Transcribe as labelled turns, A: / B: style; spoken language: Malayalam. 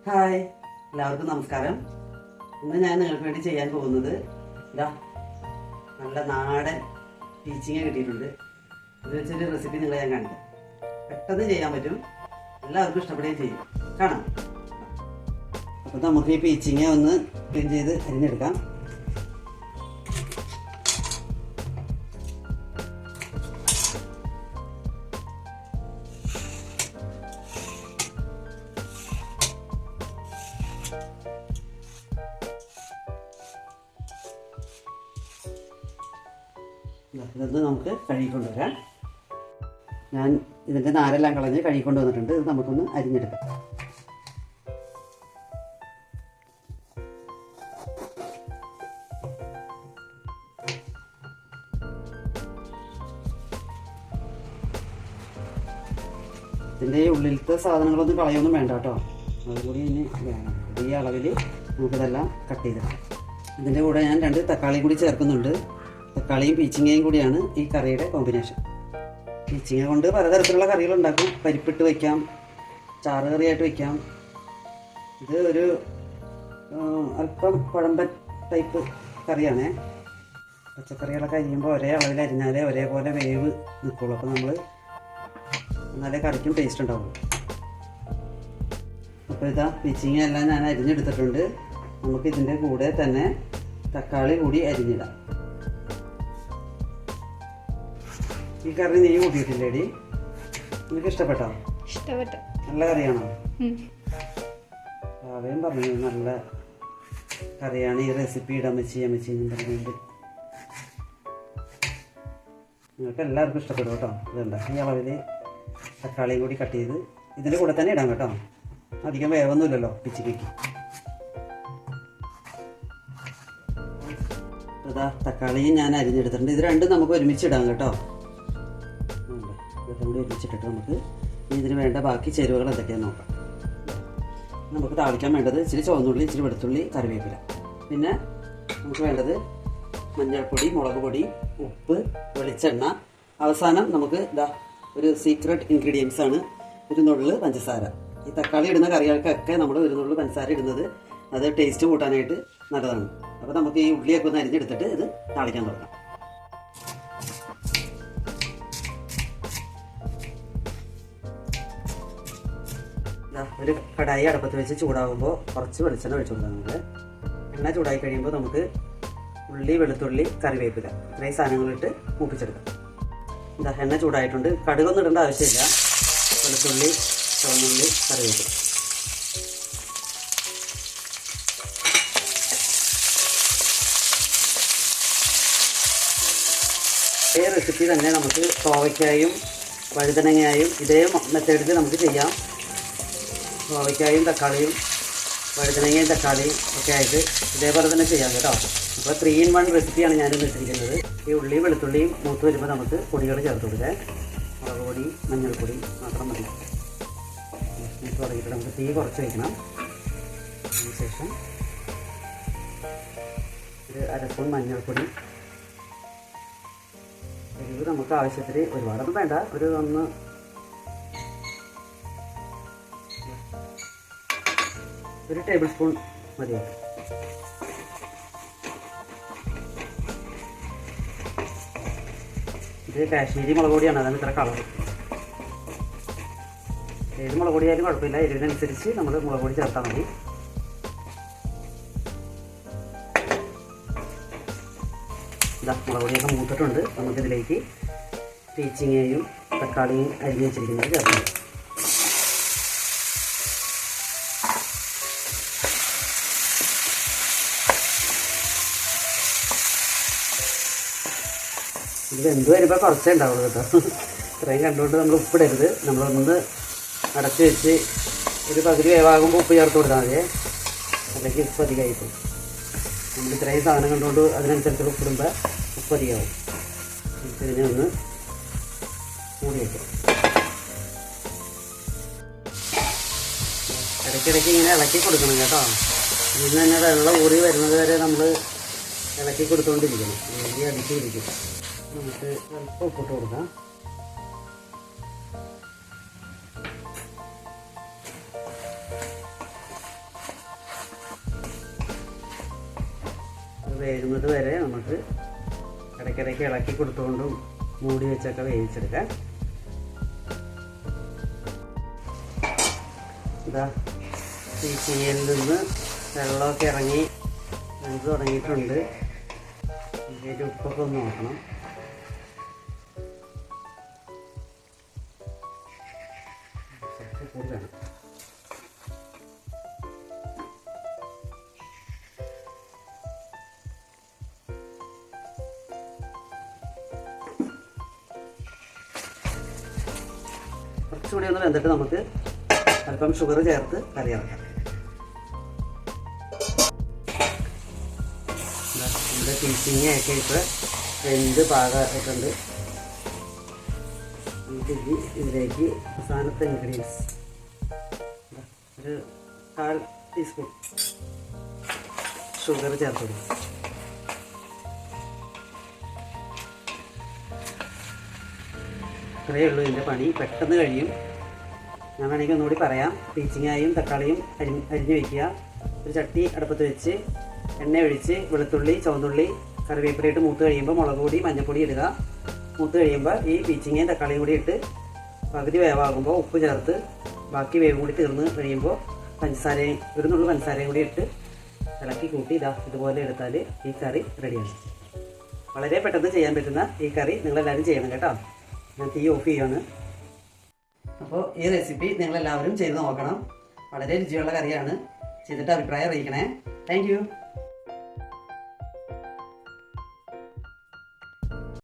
A: ഹായ്, എല്ലാവർക്കും നമസ്കാരം. ഇന്ന് ഞാൻ നിങ്ങൾക്ക് വേണ്ടി ചെയ്യാൻ പോകുന്നത് ഇതാ നല്ല നാടൻ പീച്ചിങ്ങ കിട്ടിയിട്ടുണ്ട്. ഇത് വെച്ചൊരു റെസിപ്പി നിങ്ങളെ ഞാൻ കാണിക്കാം. പെട്ടെന്ന് ചെയ്യാൻ പറ്റും, എല്ലാവർക്കും ഇഷ്ടപ്പെടുകയും ചെയ്യും. കാണാം. അപ്പോൾ നമുക്ക് ഈ പീച്ചിങ്ങ ഒന്ന് ക്ലീൻ ചെയ്ത് അരിഞ്ഞെടുക്കാം. ഇതൊന്ന് നമുക്ക് കഴുകിക്കൊണ്ടുവരാം. ഞാൻ ഇതിൻ്റെ നാരെല്ലാം കളഞ്ഞ് കഴുകിക്കൊണ്ട് വന്നിട്ടുണ്ട്. ഇത് നമുക്കൊന്ന് അരിഞ്ഞെടുക്കാം. ഇതിൻ്റെ ഉള്ളിലത്തെ സാധനങ്ങളൊന്നും കളയൊന്നും വേണ്ട കേട്ടോ. അതുകൂടി ഇനി വേണം. ഈ അളവിൽ നമുക്കിതെല്ലാം കട്ട് ചെയ്തിടാം. ഇതിൻ്റെ കൂടെ ഞാൻ 2 തക്കാളി കൂടി ചേർക്കുന്നുണ്ട്. തക്കാളിയും പീച്ചിങ്ങയും കൂടിയാണ് ഈ കറിയുടെ കോമ്പിനേഷൻ. പീച്ചിങ്ങ കൊണ്ട് പലതരത്തിലുള്ള കറികളുണ്ടാക്കും. പരിപ്പിട്ട് വയ്ക്കാം, ചാറ് കറിയായിട്ട് വയ്ക്കാം. ഇത് ഒരു അല്പം കുഴമ്പൻ ടൈപ്പ് കറിയാണേ. പച്ചക്കറികളൊക്കെ അരിയുമ്പോൾ ഒരേ അളവിൽ അരിഞ്ഞാലേ ഒരേപോലെ വേവ് നിൽക്കുള്ളൂ. അപ്പോൾ നമ്മൾ എന്നാലേ കറിക്കും ടേസ്റ്റ് ഉണ്ടാവുള്ളൂ. അപ്പോൾ ഇതാ പീച്ചിങ്ങ എല്ലാം ഞാൻ അരിഞ്ഞെടുത്തിട്ടുണ്ട്. നമുക്ക് ഇതിൻ്റെ കൂടെ തന്നെ തക്കാളി കൂടി അരിഞ്ഞിടാം. ഈ കറി നീ കൂട്ടിയിട്ടില്ലേടി? നിനക്ക് ഇഷ്ടപ്പെട്ടോ?
B: ഇഷ്ടപ്പെട്ടു.
A: നല്ല കറിയാണോ? അവയും പറഞ്ഞു നല്ല കറിയാണ്, ഈ റെസിപ്പി ഇടാൻ അമ്മച്ചി പറഞ്ഞുകൊണ്ട്. നിങ്ങൾക്ക് എല്ലാവർക്കും ഇഷ്ടപ്പെടും കേട്ടോ. ഇതുണ്ട ഈ അളവിൽ തക്കാളിയും കൂടി കട്ട് ചെയ്ത് ഇതിൻ്റെ കൂടെ തന്നെ ഇടാം കേട്ടോ. അധികം വേവൊന്നുമില്ലല്ലോ പിച്ചിക്കയ്ക്ക്. ഇതാ തക്കാളിയും ഞാൻ അരിഞ്ഞെടുത്തിട്ടുണ്ട്. ഇത് രണ്ടും നമുക്ക് ഒരുമിച്ചിടാം കേട്ടോ. ഇതെല്ലാം കൂടി ഒരുമിച്ചിട്ടിട്ട് നമുക്ക് ഇതിന് വേണ്ട ബാക്കി ചേരുവകൾ എന്തൊക്കെയാണെന്ന് നോക്കാം. നമുക്ക് താളിക്കാൻ വേണ്ടത് ഇച്ചിരി ചുവന്നുള്ളി, ഇച്ചിരി വെളുത്തുള്ളി, കറിവേപ്പില. പിന്നെ നമുക്ക് വേണ്ടത് മഞ്ഞൾപ്പൊടി, മുളക് പൊടി, ഉപ്പ്, വെളിച്ചെണ്ണ. അവസാനം നമുക്ക് ഇതാ ഒരു സീക്രട്ട് ഇൻഗ്രീഡിയൻസ് ആണ്, ഒരു നുള്ള് പഞ്ചസാര. ഈ തക്കാളി ഇടുന്ന കറികൾക്കൊക്കെ നമ്മൾ ഒരു നുള്ള് പഞ്ചസാര ഇടുന്നത് അത് ടേസ്റ്റ് കൂട്ടാനായിട്ട് നല്ലതാണ്. അപ്പോൾ നമുക്ക് ഈ ഉള്ളിയൊക്കെ ഒന്ന് അരിഞ്ഞെടുത്തിട്ട് ഇത് താളിക്കാൻ തുടങ്ങാം. ഒരു കടായി അടുപ്പത്ത് വെച്ച് ചൂടാകുമ്പോൾ കുറച്ച് വെളിച്ചെണ്ണ ഒഴിച്ചു കൊടുക്കാം. നമുക്ക് എണ്ണ ചൂടായി കഴിയുമ്പോൾ നമുക്ക് ഉള്ളി, വെളുത്തുള്ളി, കറിവേപ്പില ഇത്രയും സാധനങ്ങളിട്ട് മൂപ്പിച്ചെടുക്കാം. എന്താ എണ്ണ ചൂടായിട്ടുണ്ട്. കടുകൊന്നും ഇടേണ്ട ആവശ്യമില്ല. വെളുത്തുള്ളി, ചുവന്നുള്ളി, കറിവേപ്പില. ഈ റെസിപ്പി തന്നെ നമുക്ക് കോവയ്ക്കായും വഴുതനങ്ങയായും ഇതേ മെത്തേഡിൽ നമുക്ക് ചെയ്യാം. കോവയ്ക്കായും തക്കാളിയും വഴുതനങ്ങയും തക്കാളിയും ഒക്കെ ആയിട്ട് ഇതേപോലെ തന്നെ ചെയ്യാം കേട്ടോ. അപ്പോൾ 3 in 1 റെസിപ്പിയാണ് ഞാനിന്ന് ഇട്ടിരിക്കുന്നത്. ഈ ഉള്ളിയും വെളുത്തുള്ളിയും മൂത്ത് വരുമ്പോൾ നമുക്ക് പൊടികൾ ചേർത്ത് കൊടുക്കാം. മുളക് പൊടി, മഞ്ഞൾപ്പൊടി മാത്രം മതി. മൂത്ത് തുടങ്ങിയിട്ട് നമുക്ക് തീ കുറച്ച് വയ്ക്കണം. അതിനുശേഷം ഒരു 1 സ്പൂൺ മഞ്ഞൾപ്പൊടി. എരിവ് നമുക്ക് ആവശ്യത്തിന് ഒരുപാടൊന്നും വേണ്ട, ഒരു 1 ടേബിൾ സ്പൂൺ മതിയാവും. ഇത് കാശ്മീരി മുളക് പൊടിയാണ്, അതാണ് ഇത്ര കളർ. ഏത് മുളക് പൊടിയായാലും കുഴപ്പമില്ല, എരിവിനനുസരിച്ച് നമ്മൾ മുളക് പൊടി ചേർത്താൽ മതി. ഇതാ മുളക് പൊടിയൊക്കെ മൂത്തിട്ടുണ്ട്. നമുക്കിതിലേക്ക് പീച്ചിങ്ങയും തക്കാളിയും അരിഞ്ഞ് വെച്ചിരിക്കുന്നത് ചേർക്കാം. ഇത് വെന്ത് വരുമ്പോൾ കുറച്ചേ ഉണ്ടാവുള്ളൂ കേട്ടോ. ഇത്രയും കണ്ടുകൊണ്ട് നമ്മൾ ഉപ്പിടരുത്. നമ്മളൊന്ന് അടച്ച് വെച്ച് ഒരു പകുതി വേവാകുമ്പോൾ ഉപ്പ് ചേർത്ത് കൊടുത്താൽ മതിയേ, അല്ലെങ്കിൽ ഉപ്പ് അധികമായിപ്പോൾ. നമ്മൾ ഇത്രയും സാധനം കണ്ടുകൊണ്ട് അതിനനുസരിച്ചുള്ള ഉപ്പിടുമ്പോൾ ഉപ്പ് അധികമാവും. ഇതിനെ ഒന്ന് മൂടി വയ്ക്കാം. ഇടയ്ക്കിടയ്ക്ക് ഇങ്ങനെ ഇളക്കി കൊടുക്കണം കേട്ടോ. ഇതിന് തന്നെ വെള്ളം ഊറി വരുന്നത് വരെ നമ്മൾ ഇളക്കി കൊടുത്തുകൊണ്ടിരിക്കണം, അല്ലെങ്കിൽ അടിച്ചിരിക്കും. നമുക്ക് അല്പം ഉപ്പിട്ട് കൊടുക്കാം. വേകുന്നത് വരെ നമുക്ക് ഇടയ്ക്കിടയ്ക്ക് ഇളക്കി കൊടുത്തുകൊണ്ടും മൂടി വെച്ചൊക്കെ വേവിച്ചെടുക്കാം. ഇതാ തീയിൽ നിന്ന് വെള്ളമൊക്കെ ഇറങ്ങി വെന്ത് തുടങ്ങിയിട്ടുണ്ട്. ഇതിൻ്റെ ഉപ്പൊക്കെ ഒന്ന് നോക്കണം. കൂടുതലാണ്. കുറച്ചുകൂടി ഒന്ന് വെന്തിട്ട് നമുക്ക് അല്പം ഷുഗർ ചേർത്ത് കറി ഇറക്കാം. നമ്മുടെ പീച്ചിങ്ങയൊക്കെ ഇപ്പോൾ വെന്ത് പാകമായിട്ടുണ്ട്. ഇതിലേക്ക് അവസാനത്തെ ഇൻഗ്രീഡിയൻസ് ഒരു 1/4 ടീസ്പൂൺ ഷുഗർ ചേർത്ത് കൊടുക്കും. ഇത്രയേ ഉള്ളൂ ഇതിൻ്റെ പണി, പെട്ടെന്ന് കഴിയും. ഞാൻ വേണമെങ്കിൽ ഒന്നുകൂടി പറയാം. പീച്ചിങ്ങായും തക്കാളിയും അരിഞ്ഞ് വയ്ക്കുക. ഒരു ചട്ടി അടുപ്പത്ത് വെച്ച് എണ്ണ ഒഴിച്ച് വെളുത്തുള്ളി, ചുവന്നുള്ളി, കറിവേപ്പിലയിട്ട് മൂത്ത് കഴിയുമ്പോൾ മുളക് പൊടി, മഞ്ഞൾപ്പൊടി ഇടുക. മൂത്ത് കഴിയുമ്പോൾ ഈ പീച്ചിങ്ങയും തക്കാളിയും കൂടി ഇട്ട് പകുതി വേവാകുമ്പോൾ ഉപ്പ് ചേർത്ത് ബാക്കി വേവും കൂടി തീർന്ന് കഴിയുമ്പോൾ പഞ്ചസാരയും ഒരു നുള്ളു പഞ്ചസാരയും കൂടി ഇട്ട് ഇളക്കി കൂട്ടി ഇതുപോലെ എടുത്താൽ ഈ കറി റെഡിയാണ്. വളരെ പെട്ടെന്ന് ചെയ്യാൻ പറ്റുന്ന ഈ കറി നിങ്ങളെല്ലാവരും ചെയ്യണം കേട്ടോ. ഞാൻ തീ ഓഫ് ചെയ്യുകയാണ്. അപ്പോൾ ഈ റെസിപ്പി നിങ്ങളെല്ലാവരും ചെയ്ത് നോക്കണം. വളരെ രുചിയുള്ള കറിയാണ്. ചെയ്തിട്ട് അഭിപ്രായം അറിയിക്കണേ. Thank you.